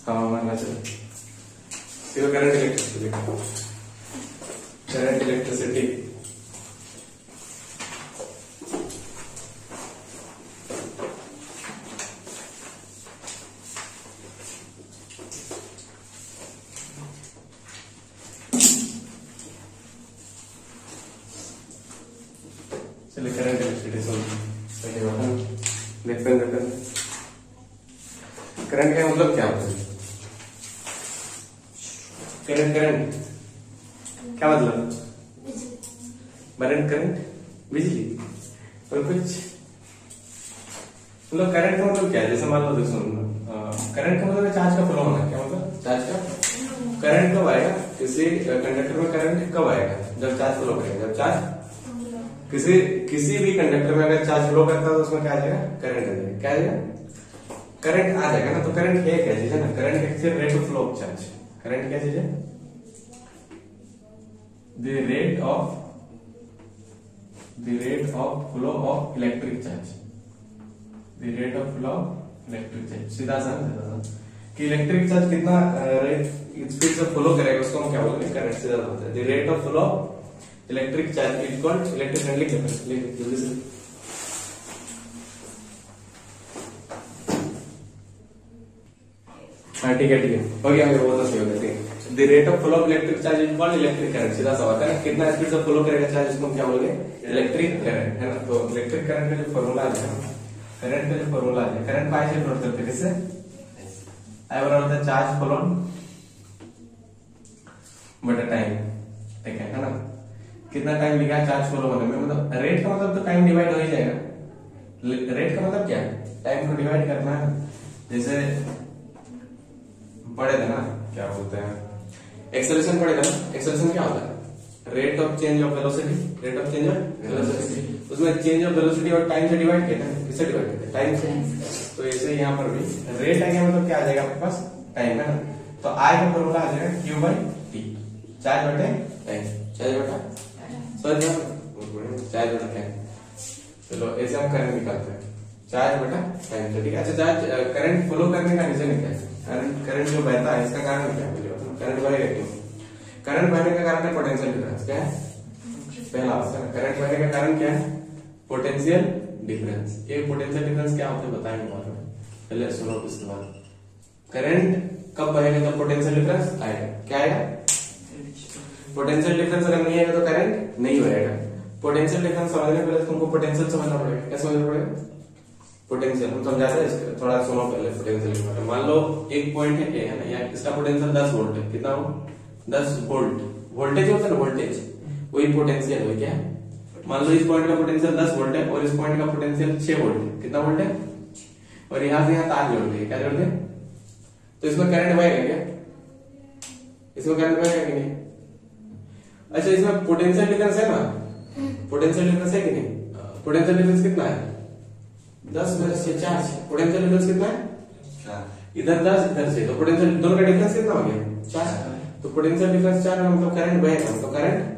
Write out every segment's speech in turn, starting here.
हाँ मानना चाहिए। करंट इलेक्ट्रिसिटी, करंट इलेक्ट्रिसिटी चलिए करंट इलेक्ट्रिसिटी पहले करंट का मतलब क्या होता है? करंट करंट क्या मतलब? करंट बिजली और कुछ मतलब करंट का मतलब क्या है? जैसे मान लो देखो करंट का मतलब चार्ज का फ्लो होना। क्या मतलब? चार्ज का करंट कब आएगा? किसी कंडक्टर में करंट कब आएगा? जब चार्ज फ्लो करेगा। जब चार्ज किसी भी कंडक्टर में अगर चार्ज फ्लो करता है तो उसमें क्या आ जाएगा? करंट आ जाएगा। क्या आ जाएगा? करंट आ जाएगा ना। तो करंट है क्या चीज है ना? Current actually rate of flow of charge. Current क्या चीज है? The rate of flow of electric charge. The rate of flow of electric charge. सीधा सा कि इलेक्ट्रिक चार्ज कितना रेट स्पीड से फ्लो करेगा उसको हम क्या बोलेंगे? करंट। सीधा होता है the rate of flow electric charge is called electric handling capacity. जल्दी से हाँ ठीक है हो गया। वो तो सही हो गया। The rate of flow of electric charge is called electric current. सीधा सा होता है कितना स्पीड से फ्लो करेगा चार्ज उसको हम क्या बोलेंगे? इलेक्ट्रिक करंट, है ना। तो इलेक्ट्रिक करंट का जो फॉर्मूला है, करंट का जो फॉर्मूला है, करंट पाई से नोट करते किससे? आई बराबर होता है चार्ज फ्लोन बटा टाइम। ठीक है ना। कितना टाइम लिखा है चार्ज फ्लो होने में? मतलब रेट का मतलब तो टाइम डिवाइड हो ही जाएगा। रेट का मतलब क्या है? टाइम को डिवाइड करना है। जैसे पढ़े थे ना, क्या बोलते हैं, एक्सेलरेशन पढ़े थे ना। एक्सेलरेशन क्या होता है? Rate of change of velocity. Rate of change of velocity, उसमें चेंज ऑफ वेलोसिटी और टाइम से डिवाइड किया था। किससे डिवाइड किया? टाइम से। तो ऐसे यहाँ पर भी रेट आ गया मतलब क्या आ जाएगा आपके पास? टाइम, है ना। तो आई का फॉर्मूला आ जाएगा क्यू बाई टी, चार्ज बटे टाइम। चार्ज बटा चार्ज बटा टाइम। चलो ऐसे हम करंट निकालते हैं, चार्ज बटा टाइम से। ठीक है। अच्छा चार्ज करंट फ्लो करने का रीजन क्या है? करंट जो बहता है इसका कारण क्या है? करंट बहेगा क्यों? करंट बहने का कारण है पोटेंशियल डिफरेंस। क्या है? पहला ऑप्शन। करंट बहने का कारण क्या है? Potential difference. ये पोटेंशियल डिफरेंस क्या होता है बताएंगे बाद में, पहले सुनो उसके बाद। करंट कब बहेगा? जब पोटेंशियल डिफरेंस आएगा। क्या आएगा? पोटेंशियल डिफरेंस अगर नहीं आएगा तो करंट नहीं बहेगा। पोटेंशियल डिफरेंस समझने के लिए तुमको पोटेंशियल समझना पड़ेगा। क्या समझना पड़ेगा? पोटेंशियल हम समझाते हैं, थोड़ा सुनो पहले पोटेंशियल। मान लो एक पॉइंट है A, है ना, या इसका पोटेंशियल 10 वोल्ट है। कितना हो? 10 वोल्ट। वोल्टेज होता है ना, वोल्टेज वही पोटेंशियल है। क्या? मान लो इस पॉइंट का पोटेंशियल 10 वोल्ट है और इस पॉइंट का पोटेंशियल 6 वोल्ट है। कितना वोल्ट है? और यहां से यहां तार जोड़ दिए। क्या जोड़ दिए? तो इसमें करंट बहेगा क्या? इसमें करंट बहेगा कि नहीं? अच्छा इसमें पोटेंशियल डिफरेंस है ना, पोटेंशियल डिफरेंस है कि नहीं? पोटेंशियल डिफरेंस कितना है? 10 वर्ष से 4 से। पोटेंशियल डिफरेंस कितना है? 4। इधर 10 इधर से, तो पोटेंशियल दोनों का डिफरेंस कितना हो गया? 4। तो पोटेंशियल डिफरेंस 4 है मतलब करंट बहेगा। तो करंट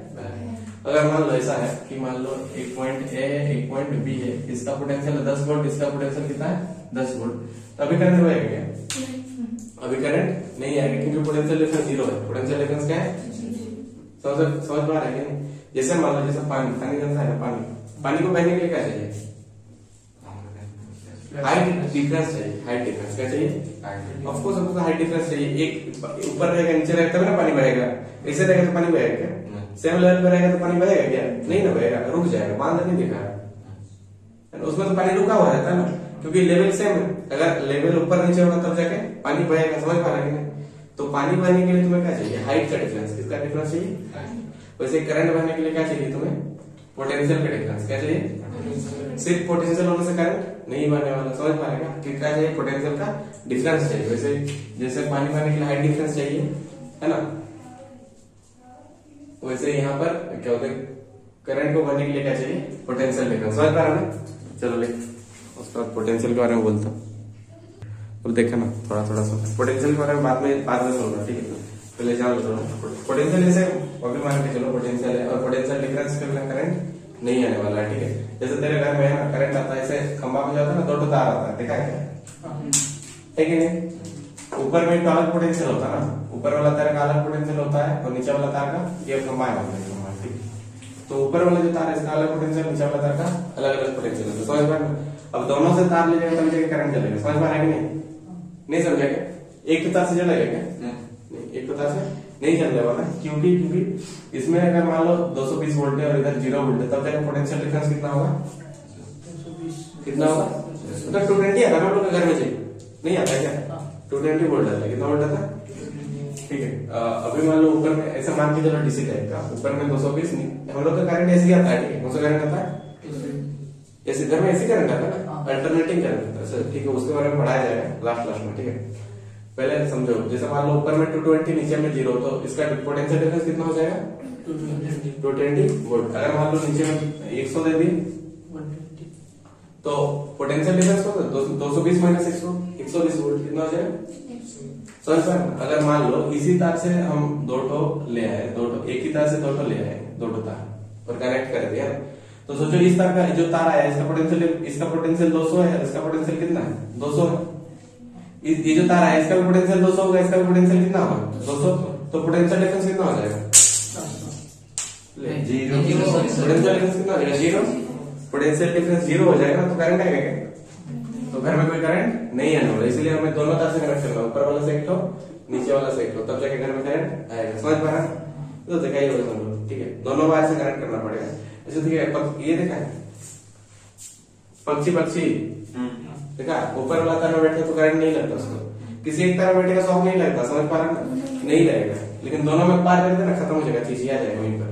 अगर मान लो ऐसा है कि मान लो एक पॉइंट A है, एक पॉइंट B है, इसका पोटेंशियल है 10 वोल्ट, इसका पोटेंशियल कितना है? 10 वोल्ट। तो अभी करंट बहेगा क्या? अभी करंट नहीं आएगा क्योंकि पोटेंशियल डिफरेंस 0 है। पोटेंशियल डिफरेंस क्या है? समझ पा रहे हैं? जैसे मान लो जैसे पानी बनता है, पानी को बहने के लिए क्या चाहिए? हाइट डिफरेंस चाहिए। हाइट डिफरेंस क्या चाहिए? ऑफ कोर्स हमको हाइट डिफरेंस चाहिए। एक ऊपर रहेगा नीचे रहेगा तब ना पानी बहेगा। ऐसे रहेगा तो पानी बहेगा क्या? सेम लेवल पर रहेगा तो पानी बहेगा क्या? नहीं ना बहेगा, रुक जाएगा। बांध नहीं दिखा है उसमें तो पानी रुका हुआ रहता है ना, क्योंकि लेवल सेम है। अगर लेवल ऊपर नीचे होगा तब जाके पानी बहेगा। समझ पा रहे हैं? तो पानी बहने के लिए तुम्हें क्या चाहिए? हाइट का डिफरेंस। किसका डिफरेंस चाहिए? वैसे करंट बहने के लिए क्या चाहिए तुम्हें? पोटेंशियल का डिफरेंस। क्या चाहिए? सिर्फ पोटेंशियल होने से करंट नहीं बहने वाला। समझ पा रहे हैं? क्या चाहिए? पोटेंशियल का डिफरेंस चाहिए। वैसे जैसे पानी बहने के लिए हाइट डिफरेंस चाहिए, है ना, वैसे यहाँ पर क्या होता है? करंट को बहने के लिए क्या चाहिए? Potential difference. समझ पा रहे हैं? चलो ले उसके बाद पोटेंशियल के बारे में बोलता हूँ। और देखा ना थोड़ा थोड़ा सा पोटेंशियल के बारे में बाद में सुनना। ठीक है, पहले जान लो थोड़ा पोटेंशियल। जैसे अभी मान के चलो पोटेंशियल है और पोटेंशियल डिफरेंस के बिना करंट नहीं आने वाला है। ठीक है, जैसे तेरे घर में करंट आता है, ऐसे खंबा में जाता है ना, दो तार आता है, देखा है क्या? है कि नहीं? ऊपर में तो अलग पोटेंशियल होता है ना, ऊपर वाला तार का अलग पोटेंशियल होता है और नीचे वाला तार का ये कंबाइन होता है। तो ऊपर वाला जो तार है इसका अलग पोटेंशियल, नीचे वाला तार का अलग अलग पोटेंशियल होता है। समझ पा रहे? अब दोनों से तार ले जाएगा तब जाके करंट चलेगा। समझ पा रहे हैं कि नहीं? नहीं समझा क्या? एक तो तार से चलेगा क्या? नहीं, एक तो तार से नहीं चलने वाला, क्योंकि इसमें अगर मान लो 220 वोल्ट है और इधर 0 वोल्ट है, तब जाकर पोटेंशियल डिफरेंस कितना होगा? कितना होगा? मतलब 220 आता है ना लोग के घर में चाहिए, नहीं आता है क्या? 220 वोल्ट आता है। कितना वोल्ट आता है? ठीक है। अभी मान लो ऊपर में ऐसा मान के चलो डीसी टाइप का, ऊपर में 220, हम लोग का करंट ऐसे आता है। ठीक है, कौन सा करंट आता है? ऐसे इधर में ऐसे करंट आता है ना, अल्टरनेटिंग करंट आता है। ठीक है, उसके बारे में पढ़ाया जाएगा लास्ट में। ठीक है, पहले समझो, जैसे मान लो ऊपर में 220 नीचे में 0, तो इसका पोटेंशियल डिफरेंस कितना हो जाएगा? 220 वोल्ट। अगर मान लो नीचे में 100 दे दी तो पोटेंशियल डिफरेंस होगा 220 माइनस 120 वोल्ट, कितना हो जाएगा? सर अगर मान लो इसी तार से हम दो ठो ले आए, एक ही तार से दो ठो ले आए, दो ठो तार और कनेक्ट कर दिया, तो सोचो इस तार का जो तार आया इसका पोटेंशियल 200 है, इसका पोटेंशियल कितना है? 200 है। ये जो तार आया इसका भी पोटेंशियल 200 होगा, इसका भी पोटेंशियल कितना होगा? 200। तो पोटेंशियल डिफरेंस कितना हो जाएगा? जीरो। पोटेंशियल डिफरेंस कितना हो जाएगा? जीरो। पोटेंशियल डिफरेंस जीरो हो जाएगा तो करंट आएगा क्या? तो घर में कोई करंट नहीं आने वाला, इसलिए हमें दोनों तार से कनेक्ट करना, ऊपर वाला से एक ठो, नीचे वाला से एक ठो, तब जाके घर में करंट आएगा। समझ पा रहा? तो देखा ही होगा सब लोग। ठीक है, दोनों वायर से कनेक्ट करना पड़ेगा। ऐसे ठीक है, ये देखा है पक्षी देखा, ऊपर वाला तार में बैठे तो करंट नहीं लगता उसको, किसी एक तार में बैठेगा शॉक नहीं लगता। समझ पा रहा ना? नहीं लगेगा, लेकिन दोनों में पार करते ना खत्म हो जाएगा, चीज आ जाएगा वहीं पर,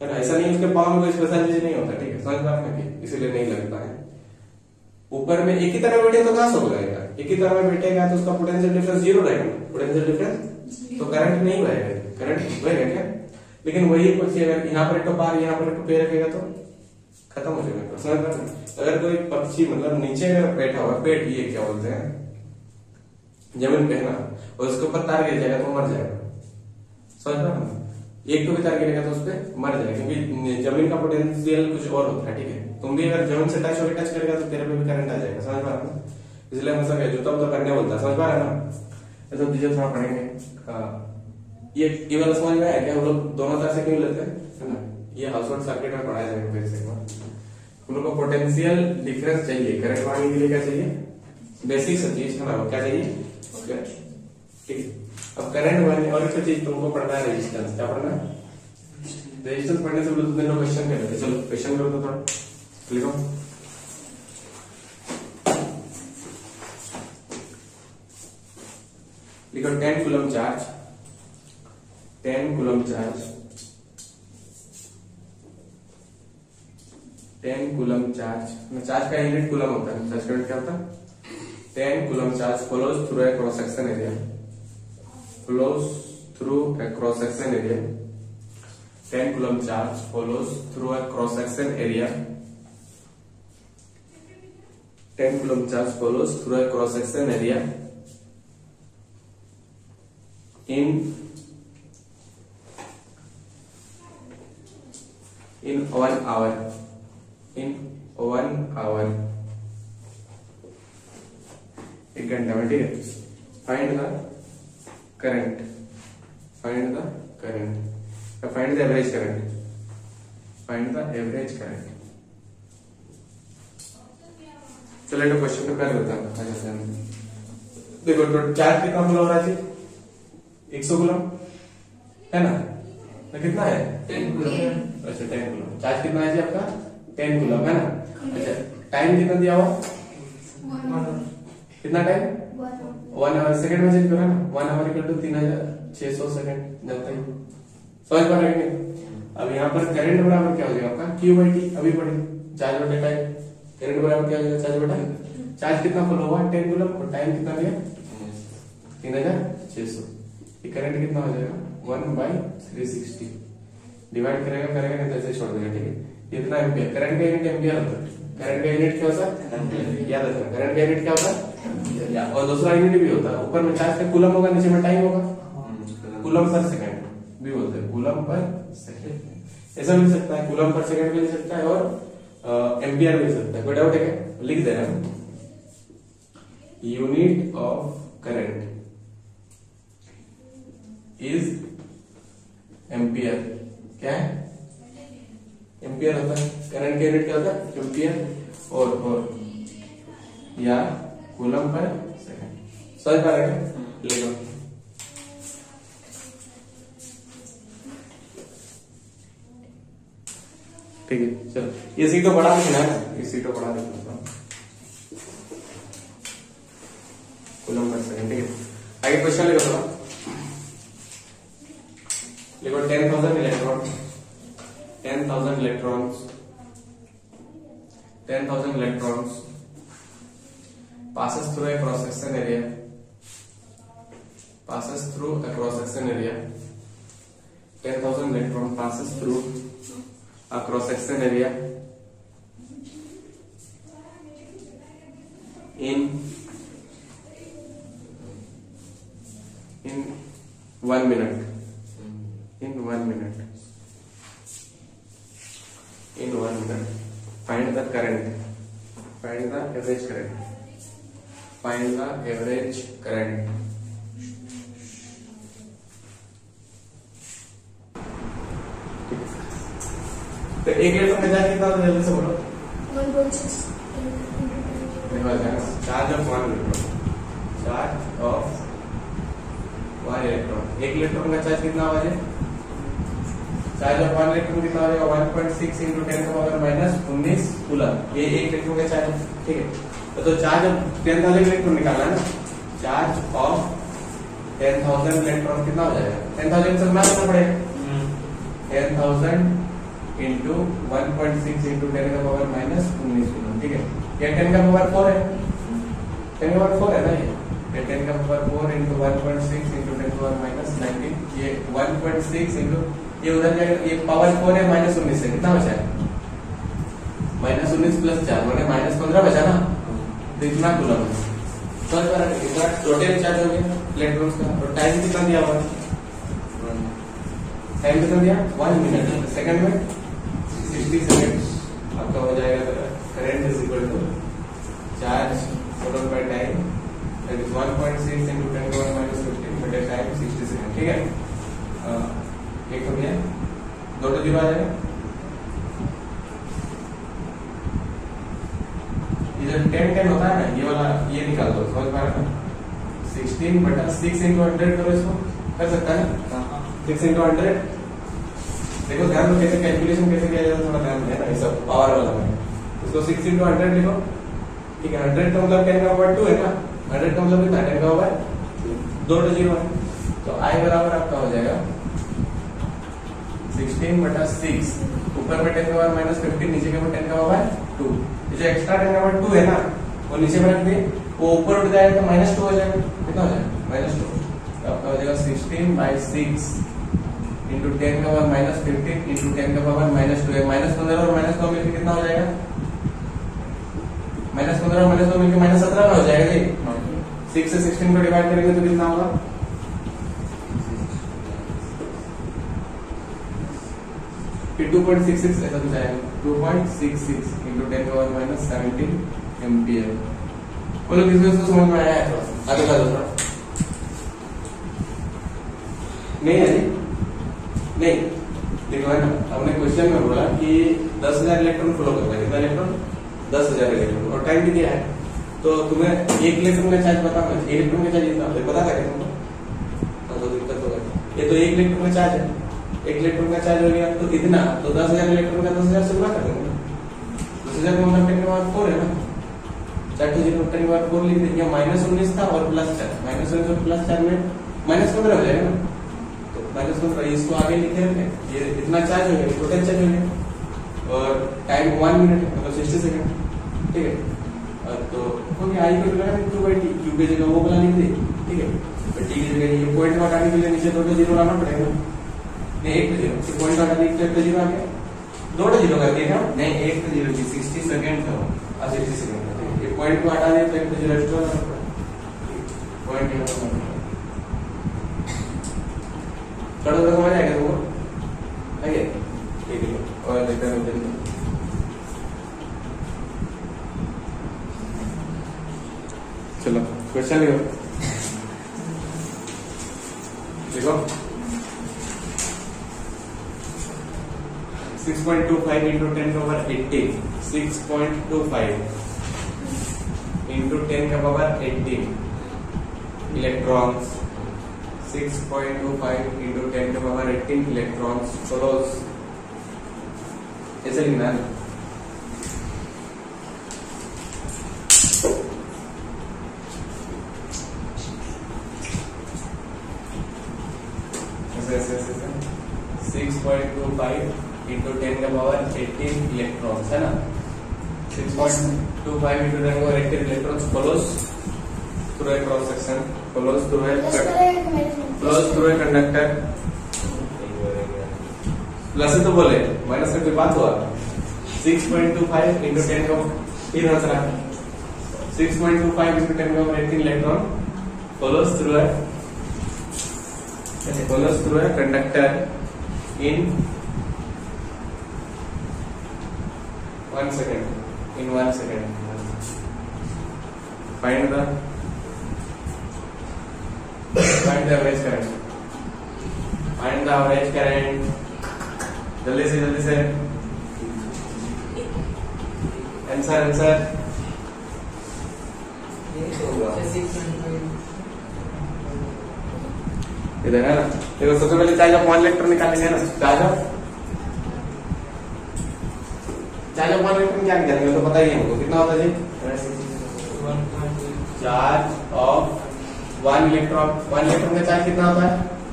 है ना? ऐसा नहीं उसके पाँव में कोई स्पेशल चीज नहीं होता। ठीक है, समझ पा रहे हैं? इसीलिए नहीं लगता है। ऊपर में एक ही तरह बैठे तो कहां शॉक लगेगा? एक ही तरह में बैठेगा तो उसका पोटेंशियल डिफरेंस जीरो रहेगा, पोटेंशियल डिफरेंस, तो करंट नहीं बहेगा। करंट बहेगा क्या? लेकिन वही कुछ अगर यहाँ पर एक पार, यहाँ पर एक पे रखेगा तो खत्म हो जाएगा। समझ पा रहे? अगर कोई पक्षी मतलब नीचे अगर बैठा हुआ पेट, ये क्या बोलते हैं, जमीन पे है ना, और उसके ऊपर तार गिर जाएगा तो मर जाएगा। समझ पा रहे? एक तो भी तार गिरेगा तो उस पर मर जाएगा, क्योंकि जमीन का पोटेंशियल कुछ और होता है। ठीक है, तुम भी अगर जमीन से टच करेगा तो तेरे पे भी करंट आ जाएगा। समझ पा रहे? इसलिए हम सब जूता उता करने बोलता है। समझ पा रहे ना? ऐसा चीजें थोड़ा पढ़ेंगे। ये वाला समझ में आया क्या? हम लोग दोनों तार से क्यों लेते हैं, है ना? ये हाउसहोल्ड सर्किट में पढ़ाया जाएगा फिर से। हम लोग को पोटेंशियल डिफरेंस चाहिए करंट मांगने के लिए, क्या चाहिए? बेसिक सा चीज, है ना? क्या चाहिए? ठीक है, अब करंट मांगने और एक चीज तुमको पढ़ना है, रेजिस्टेंस। क्या पढ़ना है? रेजिस्टेंस पढ़ने से पहले तुम क्वेश्चन कर रहे। चलो क्वेश्चन करो तो थोड़ा लिखो। लिखो 10 coulomb charge, 10 coulomb charge, 10 coulomb charge का यूनिट कूलम होता है। चार्ज करंट क्या होता है? 10 coulomb charge flows through a cross section area, flows through a cross section area. 10 coulomb charge follows through a cross section area. 10 coulomb charge follows through a cross section area in 1 hour. In 1 hour, एक घंटा में। ठीक है, find the current, find the current, find the average current, find the average current। चलो एक question पे कर लेते हैं। देखो तो चार्ज कितना कूलम हो रहा है? 100 कूलम, है ना? तो कितना है? 10 कूलम। अच्छा 10 कूलम। चार्ज कितना है जी आपका? 10 कूलम, है ना? अच्छा टाइम कितना दिया हुआ? कितना टाइम? 1 आवर। सेकंड में चेक करो ना, 1 आवर इक्वल टू 3600 सेकंड जाता है। समझ पा रहे हैं? अब यहाँ पर करंट बराबर क्या हो जाएगा आपका? Q by T. अभी पढ़े चार्ज बटा टाइम, करंट बराबर क्या हो जाएगा? चार्ज बटा चार्ज कितना फ्लो हुआ? 10 कूलम, और टाइम कितना दिया? 3600। ये करंट कितना हो जाएगा? 1/360। डिवाइड करेगा नहीं तो ऐसे छोड़ देगा। ठीक है, इतना एम्पियर। करंट का यूनिट एम्पियर होता है। करंट का यूनिट क्या होता है? याद रखना, करंट का यूनिट क्या होता है? और दूसरा यूनिट भी होता है, ऊपर में चार्ज का कूलम होगा, नीचे में टाइम होगा, कूलम पर सेकंड भी बोलते हैं, कूलम पर सेकंड। ऐसा मिल सकता है, कूलम पर सेकंड भी ले सकता है और एम्पियर भी ले सकता है। कोई डाउट है क्या? लिख दे रहा हूं, यूनिट ऑफ करंट की यूनिट क्या होता है? एम्पियर और या कूलम पर सेकंड। समझ पा रहे हैं? लिखो ठीक है। चलो ये सीटो बड़ा लिखना है, ये सीटो बड़ा लिखना कूलम पर सेकंड। ठीक है, आगे क्वेश्चन लिखो थोड़ा। लिखो 10,000 electron 10,000 electrons 10,000 electrons passes through a cross section area 10,000 electron passes through a cross section area in 1 minute. In 1 minute. Find the current. Find the average current. Find the average current. तो एक electron का charge कितना होता है जल्दी से बोलो। 1.6 charge of 1 electron. Charge of 1 electron. एक इलेक्ट्रॉन का चार्ज कितना होगा? चार्ज ऑफ 1 इलेक्ट्रॉन कितना हो जाएगा? 1.6 into 10 का पावर -19 कूलम। ये एक इलेक्ट्रॉन का चार्ज है। ठीक है, तो चार्ज ऑफ 10,000 इलेक्ट्रॉन निकालना है ना। चार्ज ऑफ 10,000 इलेक्ट्रॉन कितना हो जाएगा? 10,000 से गुणा करना पड़ेगा। 10,000 into 1.6 into 10 का पावर -19 कूलम। ठीक है, ये 10 का पावर 4 है। 10 का पावर 4 है ना ये 10 का पावर 4 into 1.6 into 10 का पावर -19। ये 1.6 into ये उधर जाएगा, ये पावर 4 है -19 से कितना बचा है? -19 प्लस 4 मैंने -15 बचा ना। तो इतना कूलम है। तो इतना टोटल चार्ज हो गया इलेक्ट्रॉन्स का। और टाइम कितना दिया हुआ? टाइम कितना दिया? 1 मिनट। सेकंड में 60 सेकंड आपका हो जाएगा। Current is equal to charge followed by time that is 1.6 into 10 to the minus 15 बटे टाइम 60 सेकंड। ठीक है, एक हो गया, 2 to 0 आ जाएगा। ये जो 10 होता है ना, ये वाला ये निकाल दो। समझ पा रहे हैं? 16 बटा 6 into 100 करो, इसको कर सकता है ना। 6 into 100 देखो ध्यान दो कैसे कैलकुलेशन कैसे किया जाता है, थोड़ा ध्यान देना। ये सब पावर वाला है, इसको 6 into 100 लिखो। ठीक है, 100 का मतलब 10 का पावर 2 है ना। 100 का मतलब कितना? 10 का पावर 2 to 0 है। तो I बराबर आपका हो जाएगा 16 बटा 6, ऊपर में 10 का पावर -15, नीचे का 10 का पावर 2। जो एक्स्ट्रा 10 का पावर 2 है ना, वो नीचे में रख दिए, वो ऊपर उठ जाएगा तो -2 हो जाएगा। कितना हो जाएगा? -2। तो आपका हो जाएगा 16/6 into 10 का पावर -15 into 10 का पावर -2 है। -15 और -2 मिलकर कितना हो जाएगा? -15 और -2 मिलकर -17 हो जाएगा जी। 6 से 16 को डिवाइड करेंगे तो कितना होगा? फिर 2.66 ऐसा कुछ आएगा। 2.66 into 10 का पावर -17 एम्पियर। बोलो किसको समझ में आया है? आगे का दूसरा नहीं है जी? नहीं देखो है ना, हमने क्वेश्चन में बोला कि 10,000 इलेक्ट्रॉन फ्लो करता है। कितना इलेक्ट्रॉन? 10,000 इलेक्ट्रॉन। और टाइम भी दिया है, तो तुम्हें एक इलेक्ट्रॉन का चार्ज पता है? इलेक्ट्रॉन का चार्ज इतना पता था क्या तुमको? तो दिक्कत होगा। ये तो एक इलेक्ट्रॉन का चार्ज है, एक इलेक्ट्रॉन का चार्ज हो गया तो इतना, तो 10,000 इलेक्ट्रॉन का 10,000 से गुणा कर देंगे। 10,000 का मतलब 10 का पावर 4 है ना। 4 to 0 10 का पावर 4 लिख देंगे। -19 था और +4, -19 और +4 में -15 हो जाएगा ना। तो -15 इसको आगे लिखे रखे, ये इतना चार्ज हो गया, टोटल चार्ज हो गया। और टाइम 1 मिनट मतलब 60 सेकंड। ठीक है, तो क्योंकि आई को लगा q/t, q की जगह वो वाला लिख दे। ठीक है, तो t की जगह ये पॉइंट हटाने के लिए नीचे 2 to 0 लाना पड़ेगा। नहीं 1 to 0, पॉइंट हटाने के लिए 1 to 0 आ गया। 2 to 0 कर दिया क्या? नहीं 1 to 0 की 60 सेकंड था। 60 सेकंड ये पॉइंट को हटा दिया तो 1 to 0 एक्स्ट्रा लाना पड़ेगा। पॉइंट यहाँ थोड़ा सा समझ आएगा तुमको? आइए ठीक है, और देखते हैं जल्दी। चलो क्वेश्चन लिखो। 6.25 into 10 का पावर 18, 6.25 into 10 का पावर 18 इलेक्ट्रॉन्स, 6.25 into 10 का पावर 18 इलेक्ट्रॉन्स follows, ऐसे लिखना है। ऐसे 6.25 into 10 का पावर 18 इलेक्ट्रॉन्स है ना, 6.25 into 10 का power 18 electrons follows through a cross section, flows through a conductor। Plus तो बोले माइनस का कोई बात हुआ। 6.25 into 10 का फिर आंसर 6.25 into 10 का power 18 electron follows through a conductor in 1 second, in 1 second। Find the average current, find the average current। जल्दी से आंसर इधर है ना। देखो सबसे पहले चार्ज ऑफ 1 इलेक्ट्रॉन निकालेंगे ना, चार्ज ऑफ 1 इलेक्ट्रॉन क्या निकालेंगे तो पता ही है हमको, कितना होता है जी? चार्ज ऑफ 1 इलेक्ट्रॉन का चार्ज कितना होता है?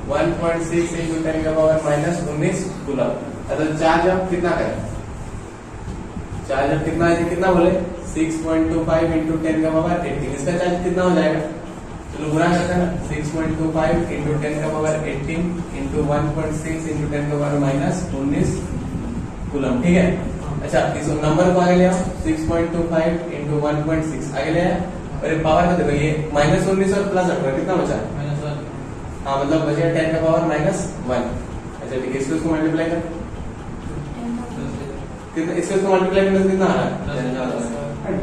1.6 into 10 का पावर माइनस 19 कूलम। तो चार्ज ऑफ कितना है? चार्ज ऑफ कितना है? कितना बोले? 6.25 into 10 का पावर 18। इसका चार्ज कितना हो जाएगा? चलो गुणा करते हैं ना, 6.25 into 10 का पावर 18 into 1.6 into 10 का पावर माइनस 19 कूलम। ठीक है। अच्छा इस नंबर को आगे ले आओ, 6.25 into 1.6 आगे ले आया, और ये पावर का देखो, ये माइनस 19 और प्लस 18 कितना बचा? -1। हाँ मतलब बचा 10 का पावर -1। अच्छा ठीक है, इसको मल्टीप्लाई कर कितना, इसको मल्टीप्लाई करने से कितना आ रहा है?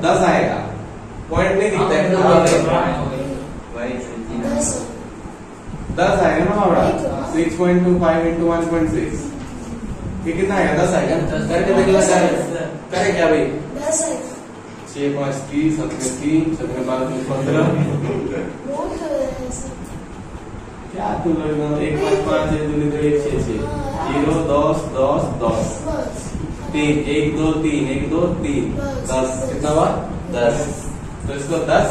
10 आएगा। पॉइंट नहीं दिखता है, 10 आएगा ना बाबा। 6.25 into 1.6 ये कितना आएगा? 10 आएगा। करके देख लो करे क्या भाई? 10 आएगा। 6 5 30 7 12 15 क्या तुम लोग 1 5 5 1 2 3 1 6 0 10 10 10 3 1 2 3 1 2 3 10 कितना हुआ? 10। तो इसको 10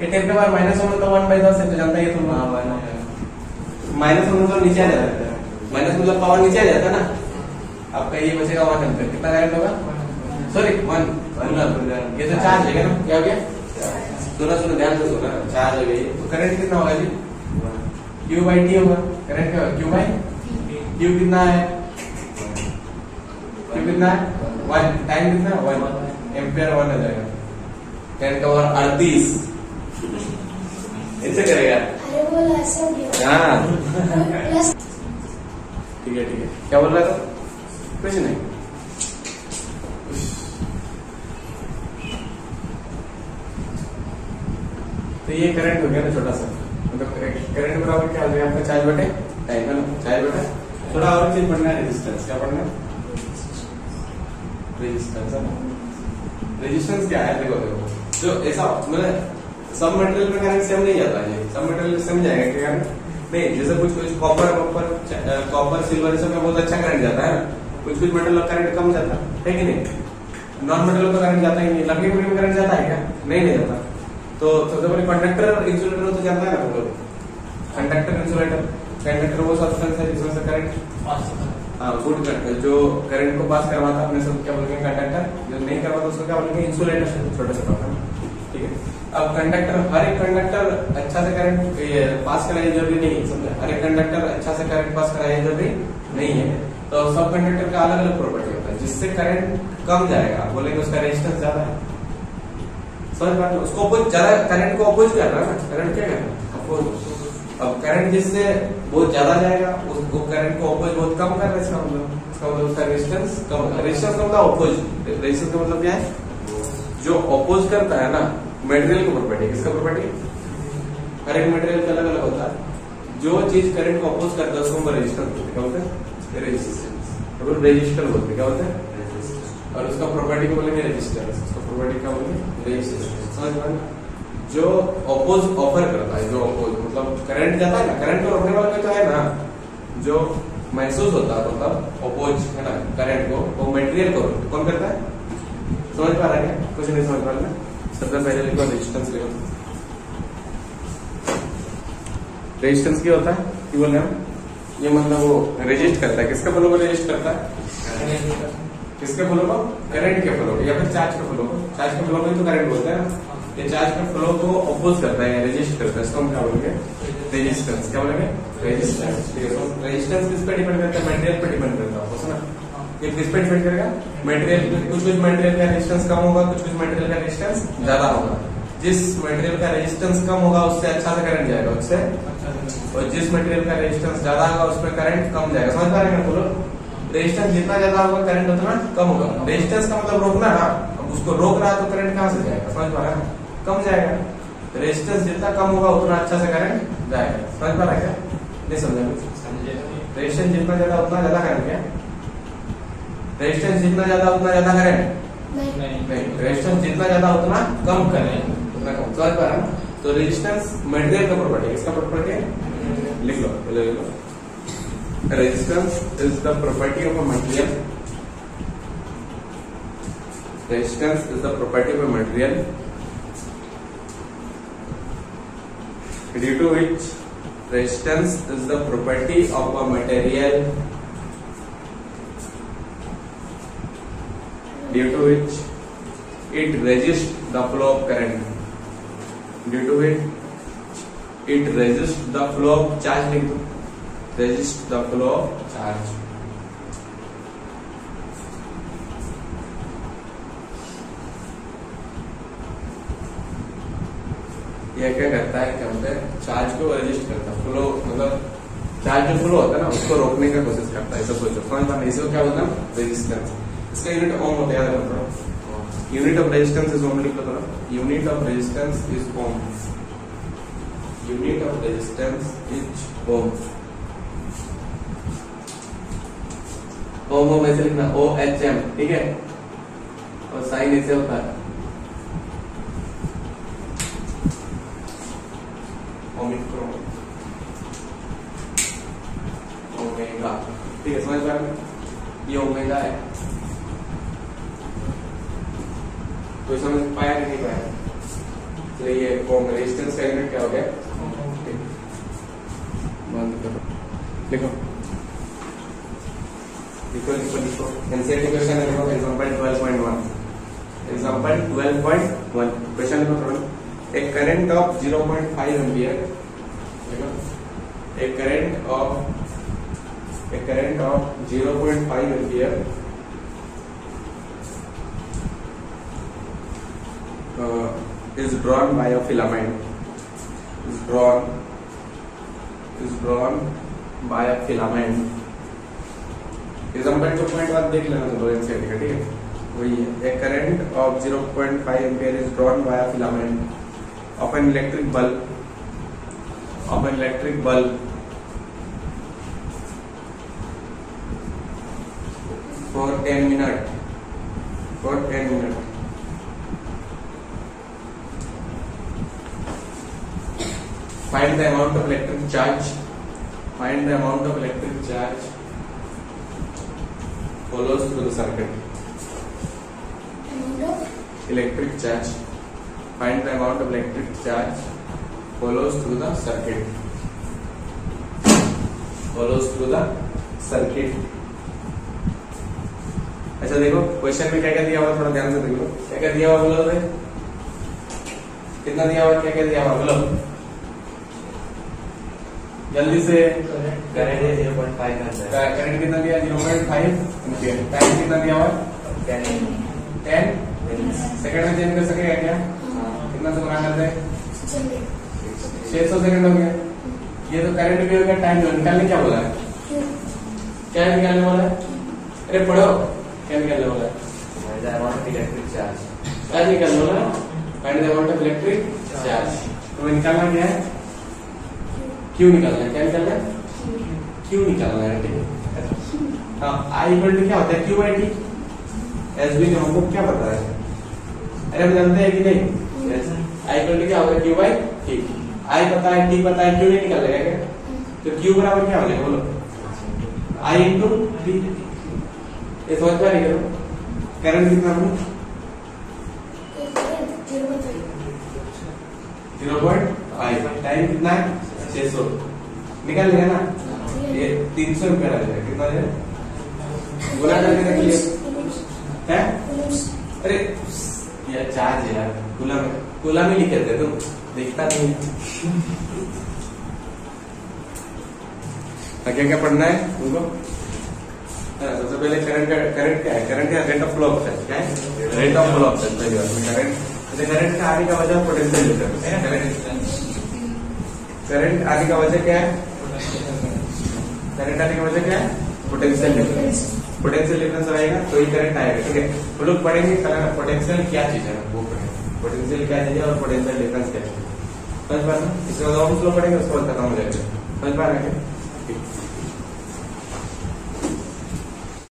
ये 10 के बाद माइनस होना तो 1/10 है, तो जानता है तुम। माइनस होना तो नीचे आ जाता है, माइनस मतलब पावर नीचे आ जाता है ना। आपका ये बचेगा 1 एम्पीयर, कितना करंट होगा? सॉरी 1 ये तो चार्ज है ना, क्या हो गया? सुनो ध्यान से सुनो, चार्ज हो गई तो करंट कितना होगा जी? Q/T होगा। करंट क्या होगा? Q/T कितना है? Q कितना है? 1। टाइम कितना है? 1 एम्पीयर 1 हो जाएगा। 10 का पावर 38 ऐसे करेगा। अरे बोला ऐसे हो गया। हाँ ठीक है क्या बोल रहा था? कुछ नहीं। तो ये करंट हो गया ना छोटा सा, मतलब करंट बराबर क्या हो गया आपका? चार्ज बटे टाइम है ना, चार्ज बटे थोड़ा और चीज पढ़ना है, रेजिस्टेंस। क्या पढ़ना है? रेजिस्टेंस है ना। रेजिस्टेंस क्या है? देखो जो ऐसा मतलब सब मटेरियल में करंट सेम नहीं जाता है, सब मटेरियल सेम जाएगा क्या? नहीं, जैसे कुछ कॉपर सिल्वर सब में बहुत अच्छा करंट जाता है ना, कुछ मटेरियल करंट कम जाता है कि नहीं? नॉन मटेरियल का करंट जाता ही नहीं। लकड़ी में करंट जाता है क्या? नहीं जाता। तो सबसे पहले कंडक्टर और इंसुलेटर तो जानता है ना हम लोग, कंडक्टर इंसुलेटर। कंडक्टर वो सब्सटेंस है जिसमें से करंट गुड जो करंट को पास करवाता है अपने सब क्या बोलेंगे? कंडक्टर। जो नहीं करवाता उसको क्या बोलेंगे? इंसुलेटर। छोटा सा टॉपिक, ठीक है। अब कंडक्टर, हर एक कंडक्टर अच्छा से करंट पास कराना जरूरी नहीं है, समझा? हर एक कंडक्टर अच्छा से करंट पास कराना जरूरी नहीं है। तो सब कंडक्टर का अलग अलग प्रॉपर्टी होता है, जिससे करंट कम जाएगा बोलेंगे उसका रेजिस्टेंस ज्यादा है। समझ पा रहे हो? उसको अपोज ज्यादा, करंट को अपोज कर रहा है ना, करंट क्या कर रहा है? अपोज। अब करंट जिससे बहुत ज्यादा जाएगा उसको करंट को अपोज बहुत कम कर रहा है, इसका मतलब उसका रेजिस्टेंस कम। रेजिस्टेंस का मतलब अपोज, रेजिस्टेंस का मतलब क्या है? जो अपोज करता है ना मटेरियल की प्रॉपर्टी। किसका प्रॉपर्टी? हर एक मटेरियल का अलग अलग होता है। जो चीज करंट को अपोज करता है उसको हम रेजिस्टेंस बोलते हैं। क्या बोलते हैं? रेजिस्टेंस। तो रेजिस्टर बोलते हैं, क्या बोलते हैं? और उसका प्रॉपर्टी को बोलेंगे रेजिस्टेंस, उसका प्रॉपर्टी क्या बोलेंगे? रेजिस्टेंस। समझ में? जो ऑपोज ऑफर करता है, जो ऑपोज मतलब करंट जाता है ना, करंट को रोकने वाला तो है ना, जो महसूस होता है मतलब ऑपोज है ना करंट को, वो मटेरियल को कौन करता है? समझ पा रहा है क्या? कुछ नहीं समझ पा रहा है? सबसे पहले लिखो रेजिस्टेंस लिखो। रेजिस्टेंस क्या होता है? क्या बोल रहे हैं? ये मतलब वो रेजिस्ट करता है, किसका फ्लो को रेजिस्ट करता है? किसके फ्लो को? करंट के फ्लो या फिर चार्ज के फ्लो को। चार्ज के फ्लो को तो करंट बोलते हैं ना, ये चार्ज के फ्लो को अपोज करता है, रेजिस्ट करता है, इसको हम क्या बोलेंगे? रेजिस्टेंस। क्या बोलेंगे? रेजिस्टेंस। ठीक है, तो रेजिस्टेंस किस पे डिपेंड करता है? मटेरियल पे डिपेंड करता है ना। ये किस पे डिपेंड करेगा? मटेरियल। कुछ मटेरियल का रेजिस्टेंस कम होगा, कुछ मटेरियल का रेजिस्टेंस ज्यादा होगा। जिस मटेरियल का रेजिस्टेंस कम होगा उससे अच्छा से करंट जाएगा उससे, और जिस मटेरियल का रेजिस्टेंस ज्यादा होगा उसमें करंट कम जाएगा। समझ पा रहे हैं? बोलो, रेजिस्टेंस जितना ज्यादा होगा करंट उतना कम होगा। रेजिस्टेंस का मतलब रोकना ना, अब उसको रोक रहा तो करंट कहां से जाएगा? समझ पा रहे हैं? कम जाएगा। रेजिस्टेंस जितना कम होगा उतना अच्छा से करंट जाएगा। समझ पा रहा है क्या? नहीं समझा कुछ? रेजिस्टेंस जितना ज्यादा उतना ज्यादा करंट, क्या रेजिस्टेंस जितना ज्यादा उतना ज्यादा करंट नहीं, रेजिस्टेंस जितना ज्यादा उतना कम करंट, उतना कम। समझ पा रहा है? तो रेजिस्टेंस मटेरियल का प्रॉपर्टी है, किसका प्रॉपर्टी है? लिख लो, पहले लिख लो। Resistance is the property of a material. Resistance is the property of a material due to which resistance is the property of a material due to which it resists the flow of current. Due to it, it resists the flow of charge. लिख दो, resist the flow of charge. यह क्या करता है? क्या बोलते हैं? Charge को रेजिस्ट करता है, फ्लो मतलब चार्ज जो फ्लो होता है ना उसको रोकने का कोशिश करता है। सब सोचो, समझ पा रहे? इसको क्या बोलते हैं? रेजिस्टेंस। इसका यूनिट ओम होता है, याद रखो। Unit of resistance is ohm. लिख लो थोड़ा, unit of resistance is ohm. Unit of resistance is ohm. Ohm ऐसे लिखना, OHM। ठीक है, और साइन ऐसे होता है ओमिक्रोन, ओमेगा। ठीक है, समझ पा रहे? ये ओमेगा है, तो समझ पाया कि नहीं पाया? तो ये ओम रेजिस्टेंस का यूनिट क्या हो गया? बंद करो, लिखो लिखो लिखो लिखो। एनसीईआरटी क्वेश्चन है, देखो एग्जांपल 12.1। एग्जांपल 12.1 क्वेश्चन लिखो थोड़ा। एक करंट ऑफ 0.5 एम्पियर, देखो एक current of 0.5 ampere is drawn by a filament, is drawn by a filament। Example 2.1 देख लेना चलो एनसीईआरटी का, ठीक है? वही है, a current of 0.5 ampere is drawn by a filament of an electric bulb for 10 minutes. Find the amount of electric charge follows through the circuit. Electric charge. Find the amount of electric charge follows through the circuit. अच्छा देखो question में क्या क्या दिया हुआ, थोड़ा ध्यान से देख लो। क्या क्या दिया हुआ बोलो भाई, कितना दिया हुआ, क्या क्या दिया हुआ बोलो जल्दी से। करंट 0.5 करंट कितना दिया? 0.5 एम्पियर। टाइम कितना दिया हुआ? 10 सेकंड में चेंज कर सकेगा क्या? कितना से बना करते हैं? 600 सेकंड हो गया। ये तो करंट भी हो गया। टाइम निकालने क्या बोला है? क्या निकालने वाला है? अरे पढ़ो, क्या निकालने वाला है? Electric charge. क्या निकालने वाला है? Find the amount of electric charge. तो निकालना क्या है? क्यों निकालना है? क्या निकालना है? क्यों निकालना है? ठीक है, हाँ आई इक्वल टू क्या होता है q by t. S B ने हमको क्या पता है, अरे हम जानते हैं कि नहीं, आई इक्वल टू क्या होगा क्यू बाई टी। आई पता है टी पता है, क्यू नहीं निकालेगा क्या, तो क्यू बराबर क्या हो जाएगा बोलो, आई इंटू टी। ये समझ पा रही हो, करंट कितना है 0.5, टाइम कितना है 600, निकाल लिया ना, ये 300 रुपया लगेगा, कितना है गुना करके रख लिया है। अरे यार चार्ज है यार, कूलम में लिखे थे तुम, देखता नहीं। क्या क्या पढ़ना है तुमको, सबसे पहले करंट क्या है, करंट क्या rate of flow of charge, क्या है rate of flow of charge. पहली बात में करंट का आगे का वजह पोटेंशियल डिफरेंस है। करंट आगे का वजह क्या है, करंट आगे का वजह क्या है पोटेंशियल डिफरेंस। पोटेंशियल डिफरेंस रहेगा तो ही करंट आएगा, ठीक है। तो लोग पढ़ेंगे पोटेंशियल क्या चीज है, वो पढ़ेंगे पोटेंशियल क्या चीज है और पोटेंशियल डिफरेंस क्या चीज है, समझ पा रहे हैं। इसके बाद और लोग पढ़ेंगे, उसके बाद खत्म हो जाएगा, समझ पा रहे हैं।